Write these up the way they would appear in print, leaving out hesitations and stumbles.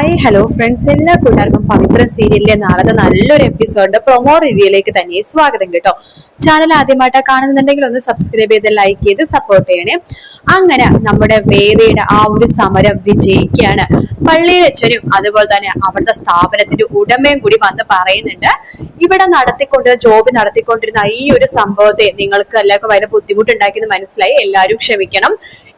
Hi hello friends, എല്ലാ കൂട്ടുകാർക്കും പവിത്ര സീരിയലിലെ നാളത്തെ നല്ലൊരു എപ്പിസോഡിന്റെ പ്രൊമോ റിവ്യൂയിലേക്ക് തന്നെ സ്വാഗതം കേട്ടോ. ചാനൽ ആദ്യമായിട്ടാണ് കാണുന്നുണ്ടെങ്കിൽ ഒന്ന് സബ്സ്ക്രൈബ് ചെയ്ത് ലൈക്ക് ചെയ്ത് സപ്പോർട്ട് ചെയ്യണേ. അങ്ങനെ നമ്മുടെ വേദയുടെ ആ ഒരു സമരം വിജയിക്കുകയാണ്. പള്ളിയിലച്ഛനും അതുപോലെ തന്നെ അവിടുത്തെ സ്ഥാപനത്തിന്റെ ഉടമയും കൂടി വന്ന് പറയുന്നുണ്ട്, ഇവിടെ ജോബ് നടത്തിക്കൊണ്ടിരുന്ന ഈ ഒരു സംഭവത്തെ നിങ്ങൾക്ക് എല്ലാവർക്കും വളരെ ബുദ്ധിമുട്ടുണ്ടാക്കിയെന്ന് മനസ്സിലായി, എല്ലാവരും ക്ഷമിക്കണം.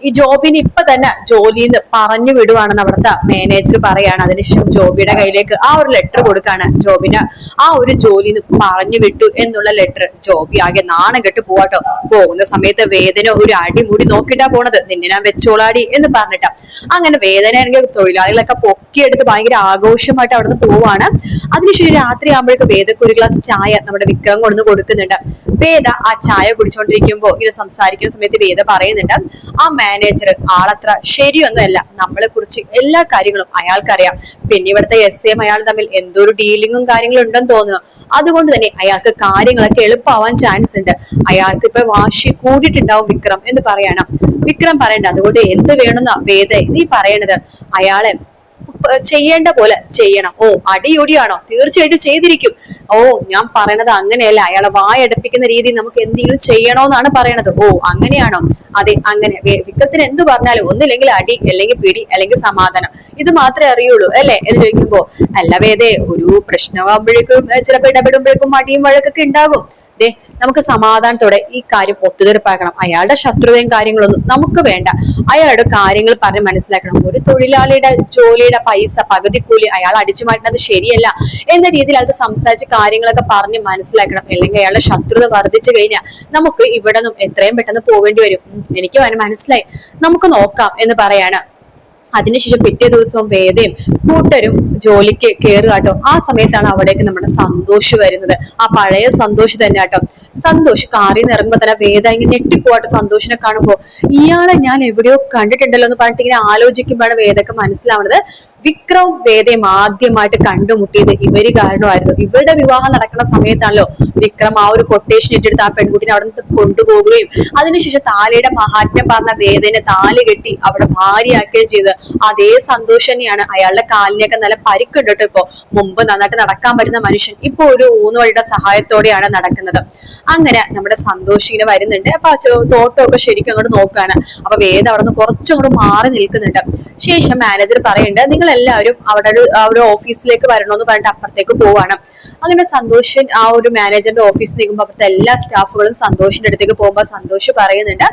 ഈ ജോബിന് ഇപ്പൊ തന്നെ ജോലിയിൽ നിന്ന് പറഞ്ഞു വിടുവാണെന്ന് അവിടുത്തെ മാനേജർ പറയാണ്. അതിനുശേഷം ജോബിയുടെ കയ്യിലേക്ക് ആ ഒരു ലെറ്റർ കൊടുക്കാണ്. ജോബിന് ആ ഒരു ജോലിയിൽ നിന്ന് പറഞ്ഞു വിട്ടു എന്നുള്ള ലെറ്റർ. ജോബി ആകെ നാണം കെട്ട് പോവാട്ടോ. പോകുന്ന സമയത്ത് വേദന ഒരു അടിമുടി നോക്കിട്ടാ പോണത്. നിന്നെ ഞാൻ വെച്ചോളാടി എന്ന് പറഞ്ഞിട്ടാ. അങ്ങനെ വേദന ആണെങ്കിൽ തൊഴിലാളികളൊക്കെ പൊക്കിയെടുത്ത് ഭയങ്കര ആഘോഷമായിട്ട് അവിടുന്ന് പോവാണ്. അതിനുശേഷം രാത്രി ആകുമ്പോഴേക്ക് വേദക്ക് ഒരു ഗ്ലാസ് ചായ നമ്മുടെ വിക്രം കൊണ്ടുവന്ന് കൊടുക്കുന്നുണ്ട്. വേദ ആ ചായ കുടിച്ചോണ്ടിരിക്കുമ്പോ ഇങ്ങനെ സംസാരിക്കുന്ന സമയത്ത് വേദ പറയുന്നുണ്ട്, ആ മാനേജർ ആളത്ര ശരിയൊന്നുമല്ല, നമ്മളെ കുറിച്ച് എല്ലാ കാര്യങ്ങളും അയാൾക്കറിയാം. പിന്നെ ഇവിടുത്തെ എസ് അയാൾ തമ്മിൽ എന്തോ ഒരു ഡീലിങ്ങും കാര്യങ്ങളും ഉണ്ടെന്ന് തോന്നുന്നു. അതുകൊണ്ട് തന്നെ അയാൾക്ക് കാര്യങ്ങളൊക്കെ എളുപ്പമാവാൻ ചാൻസ് ഉണ്ട്. അയാൾക്ക് ഇപ്പൊ വാശി കൂടിയിട്ടുണ്ടാവും വിക്രം എന്ന് പറയണം. വിക്രം പറയണ്ട, അതുകൊണ്ട് എന്ത് വേണമെന്നാ വേദ നീ പറയണത്? അയാളെ ചെയ്യേണ്ട പോലെ ചെയ്യണം. ഓ, അടിയൊടിയാണോ? തീർച്ചയായിട്ടും ചെയ്തിരിക്കും. ഓ, ഞാൻ പറയണത് അങ്ങനെയല്ല, അയാളെ വായടപ്പിക്കുന്ന രീതി നമുക്ക് എന്തെങ്കിലും ചെയ്യണോന്നാണ് പറയണത്. ഓ, അങ്ങനെയാണോ? അതെ, അങ്ങനെ. വിക്രത്തിന് എന്ത് പറഞ്ഞാലും ഒന്നില്ലെങ്കിൽ അടി, അല്ലെങ്കിൽ പിടി, അല്ലെങ്കിൽ സമാധാനം, ഇത് മാത്രമേ അറിയുള്ളൂ അല്ലെ എന്ന് ചോദിക്കുമ്പോ, അല്ല വേദേ, ഒരു പ്രശ്നമാകുമ്പോഴേക്കും ചിലപ്പോൾ ഇടപെടുമ്പോഴേക്കും അടിയും വഴക്കൊക്കെ ഉണ്ടാകും. നമുക്ക് സമാധാനത്തോടെ ഈ കാര്യം ഒത്തുതീർപ്പാക്കണം. അയാളുടെ ശത്രുതയും കാര്യങ്ങളൊന്നും നമുക്ക് വേണ്ട. അയാളുടെ കാര്യങ്ങൾ പറഞ്ഞ് മനസ്സിലാക്കണം. ഒരു തൊഴിലാളിയുടെ ജോലിയുടെ പൈസ പകുതി കൂലി അയാൾ അടിച്ചു മാറ്റുന്നത് ശരിയല്ല എന്ന രീതിയിൽ അയാൾക്ക് സംസാരിച്ച് കാര്യങ്ങളൊക്കെ പറഞ്ഞ് മനസ്സിലാക്കണം. അല്ലെങ്കിൽ അയാളുടെ ശത്രുത വർദ്ധിച്ചു കഴിഞ്ഞാൽ നമുക്ക് ഇവിടെ നിന്നും എത്രയും പെട്ടെന്ന് പോവേണ്ടി വരും. എനിക്ക് മനസ്സിലായി, നമുക്ക് നോക്കാം എന്ന് പറയാണ്. അതിനുശേഷം പിറ്റേ ദിവസവും വേദയും കൂട്ടരും ജോലിക്ക് കയറുക. ആ സമയത്താണ് അവിടേക്ക് നമ്മുടെ സന്തോഷ് വരുന്നത്. ആ പഴയ സന്തോഷ് തന്നെ കേട്ടോ. സന്തോഷ് കാറിൽ നിന്ന് ഇറങ്ങുമ്പോ തന്നെ വേദ ഇങ്ങനെ ഞെട്ടിപ്പോട്ടെ സന്തോഷിനെ കാണുമ്പോ. ഇയാളെ ഞാൻ എവിടെയോ കണ്ടിട്ടുണ്ടല്ലോ എന്ന് പറഞ്ഞിട്ട് ഇങ്ങനെ ആലോചിക്കുമ്പോഴാണ് വേദക്ക് മനസ്സിലാവുന്നത്, വിക്രം വേദയും ആദ്യമായിട്ട് കണ്ടുമുട്ടിയത് ഇവര് കാരണമായിരുന്നു. ഇവരുടെ വിവാഹം നടക്കുന്ന സമയത്താണല്ലോ വിക്രം ആ ഒരു കൊട്ടേഷൻ ഇട്ടെടുത്ത് ആ പെൺകുട്ടിനെ അവിടെ നിന്ന് കൊണ്ടുപോകുകയും അതിനുശേഷം താലിയുടെ മഹാത്മ്യം പറഞ്ഞ വേദനെ താലി കെട്ടി അവിടെ ഭാര്യയാക്കുകയും ചെയ്ത് അതേ സന്തോഷം തന്നെയാണ്. അയാളുടെ കാലിനെയൊക്കെ നല്ല പരിക്കുണ്ട് കേട്ടോ. ഇപ്പൊ മുമ്പ് നന്നായിട്ട് നടക്കാൻ പറ്റുന്ന മനുഷ്യൻ ഇപ്പൊ ഒരു ഊന്നുവഴിയുടെ സഹായത്തോടെയാണ് നടക്കുന്നത്. അങ്ങനെ നമ്മുടെ സന്തോഷം ഇങ്ങനെ വരുന്നുണ്ട്. അപ്പൊ തോട്ടമൊക്കെ ശരിക്കും അങ്ങോട്ട് നോക്കുകയാണ്. അപ്പൊ വേദ അവിടെ നിന്ന് കുറച്ചങ്ങോട്ട് മാറി നിൽക്കുന്നുണ്ട്. ശേഷം മാനേജർ പറയുന്നുണ്ട്, നിങ്ങൾ എല്ലാവരും അവിടെ ഓഫീസിലേക്ക് വരണമെന്ന് പറഞ്ഞിട്ട് അപ്പുറത്തേക്ക് പോവാണ്. അങ്ങനെ സന്തോഷൻ ആ ഒരു മാനേജറിന്റെ ഓഫീസിൽ നിൽക്കുമ്പോൾ അവിടുത്തെ എല്ലാ സ്റ്റാഫുകളും സന്തോഷിന്റെ അടുത്തേക്ക് പോകുമ്പോൾ സന്തോഷ് പറയുന്നുണ്ട്,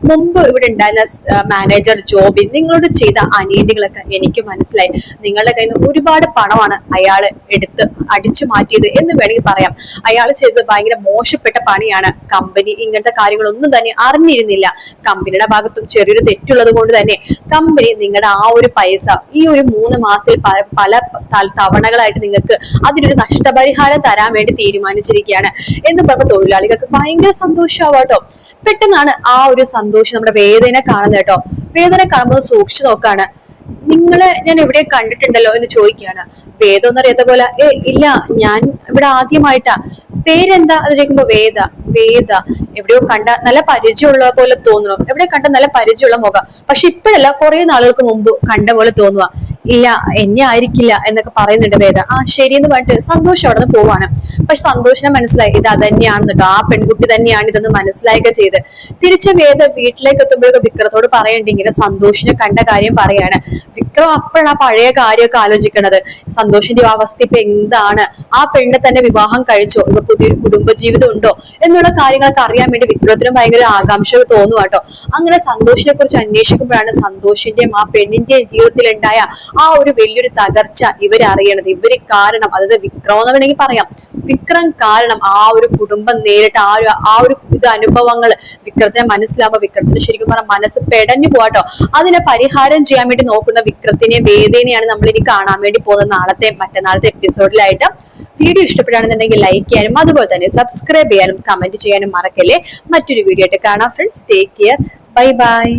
മുമ്പ് ഇവിടെ ഉണ്ടായിരുന്ന മാനേജർ ജോബി നിങ്ങളോട് ചെയ്ത അനീതികളൊക്കെ എനിക്ക് മനസ്സിലായി. നിങ്ങളുടെ കയ്യിൽ നിന്ന് ഒരുപാട് പണമാണ് അയാള് എടുത്ത് അടിച്ചു മാറ്റിയത് എന്ന് വേണമെങ്കിൽ പറയാം. അയാൾ ചെയ്തത് ഭയങ്കര മോശപ്പെട്ട പണിയാണ്. കമ്പനി ഇങ്ങനത്തെ കാര്യങ്ങളൊന്നും തന്നെ അറിഞ്ഞിരുന്നില്ല. കമ്പനിയുടെ ഭാഗത്തും ചെറിയൊരു തെറ്റുള്ളത് കൊണ്ട് തന്നെ കമ്പനി നിങ്ങളുടെ ആ ഒരു പൈസ ഈ ഒരു 3 മാസത്തിൽ പല തവണകളായിട്ട് നിങ്ങൾക്ക് അതിനൊരു നഷ്ടപരിഹാരം തരാൻ വേണ്ടി തീരുമാനിച്ചിരിക്കുകയാണ് എന്ന് പറഞ്ഞ തൊഴിലാളികൾക്ക് ഭയങ്കര സന്തോഷമാവാട്ടോ. പെട്ടെന്നാണ് ആ ഒരു സന്തോഷം നമ്മുടെ വേദന കാണുന്നത് കേട്ടോ. വേദന കാണുമ്പോൾ സൂക്ഷിച്ചു നോക്കാണ്. നിങ്ങളെ ഞാൻ എവിടെ കണ്ടിട്ടുണ്ടല്ലോ എന്ന് ചോദിക്കുകയാണ്. വേദം എന്നറിയാത്ത പോലെ, ഇല്ല, ഞാൻ ഇവിടെ ആദ്യമായിട്ടാ. പേരെന്താ എന്ന് ചോദിക്കുമ്പോ വേദ. വേദ എവിടെയോ കണ്ട നല്ല പരിചയമുള്ള പോലെ തോന്നുന്നു. എവിടെ കണ്ട നല്ല പരിചയമുള്ള മുഖം, പക്ഷെ ഇപ്പോഴല്ല കുറെ നാളുകൾക്ക് മുമ്പ് കണ്ട പോലെ തോന്നുക. ഇല്ല, എന്നെ ആയിരിക്കില്ല എന്നൊക്കെ പറയുന്നുണ്ട് വേദ. ആ ശരിയെന്ന് പറഞ്ഞിട്ട് സന്തോഷം അവിടെ നിന്ന് പോവാണ്. പക്ഷെ സന്തോഷിനെ മനസ്സിലായി ഇത് അതന്നെയാണെന്ന് കേട്ടോ. ആ പെൺകുട്ടി തന്നെയാണ് ഇതെന്ന് മനസ്സിലാക്കുക ചെയ്ത് തിരിച്ച് വേദ വീട്ടിലേക്ക് എത്തുമ്പോഴൊക്കെ വിക്രത്തോട് പറയണ്ട ഇങ്ങനെ സന്തോഷിനെ കണ്ട കാര്യം പറയാണ്. വിക്രം അപ്പോഴാണ് ആ പഴയ കാര്യമൊക്കെ ആലോചിക്കണത്. സന്തോഷിന്റെ അവസ്ഥ ഇപ്പൊ എന്താണ്, ആ പെണ്ണെ തന്നെ വിവാഹം കഴിച്ചോ, ഇപ്പൊ പുതിയൊരു കുടുംബജീവിതം ഉണ്ടോ എന്നുള്ള കാര്യങ്ങളൊക്കെ അറിയാൻ വേണ്ടി വിക്രത്തിന് ഭയങ്കര ആകാംക്ഷ തോന്നുക കേട്ടോ. അങ്ങനെ സന്തോഷിനെ കുറിച്ച് അന്വേഷിക്കുമ്പോഴാണ് സന്തോഷിന്റെയും ആ പെണ്ണിന്റെയും ജീവിതത്തിൽ ഉണ്ടായ ആ ഒരു വലിയൊരു തകർച്ച ഇവരറിയണത്. ഇവര് കാരണം, അതായത് വിക്രം എന്ന് വേണമെങ്കിൽ പറയാം, വിക്രം കാരണം ആ ഒരു കുടുംബം നേരിട്ട് ആ ഒരു അനുഭവങ്ങൾ വിക്രത്തിനെ മനസ്സിലാവുമ്പോ വിക്രത്തിന് ശരിക്കും പറഞ്ഞാൽ മനസ്സ് പെടഞ്ഞു പോവാട്ടോ. അതിനെ പരിഹാരം ചെയ്യാൻ വേണ്ടി നോക്കുന്ന വിക്രത്തിനെ വേദനയാണ് നമ്മൾ ഇനി കാണാൻ വേണ്ടി പോകുന്ന മറ്റന്നാളത്തെ എപ്പിസോഡിലായിട്ട്. വീഡിയോ ഇഷ്ടപ്പെടുകയാണെന്നുണ്ടെങ്കിൽ ലൈക്ക് ചെയ്യാനും അതുപോലെ തന്നെ സബ്സ്ക്രൈബ് ചെയ്യാനും കമന്റ് ചെയ്യാനും മറക്കല്ലേ. മറ്റൊരു വീഡിയോ ആയിട്ട് കാണാം friends. Take care. Bye bye.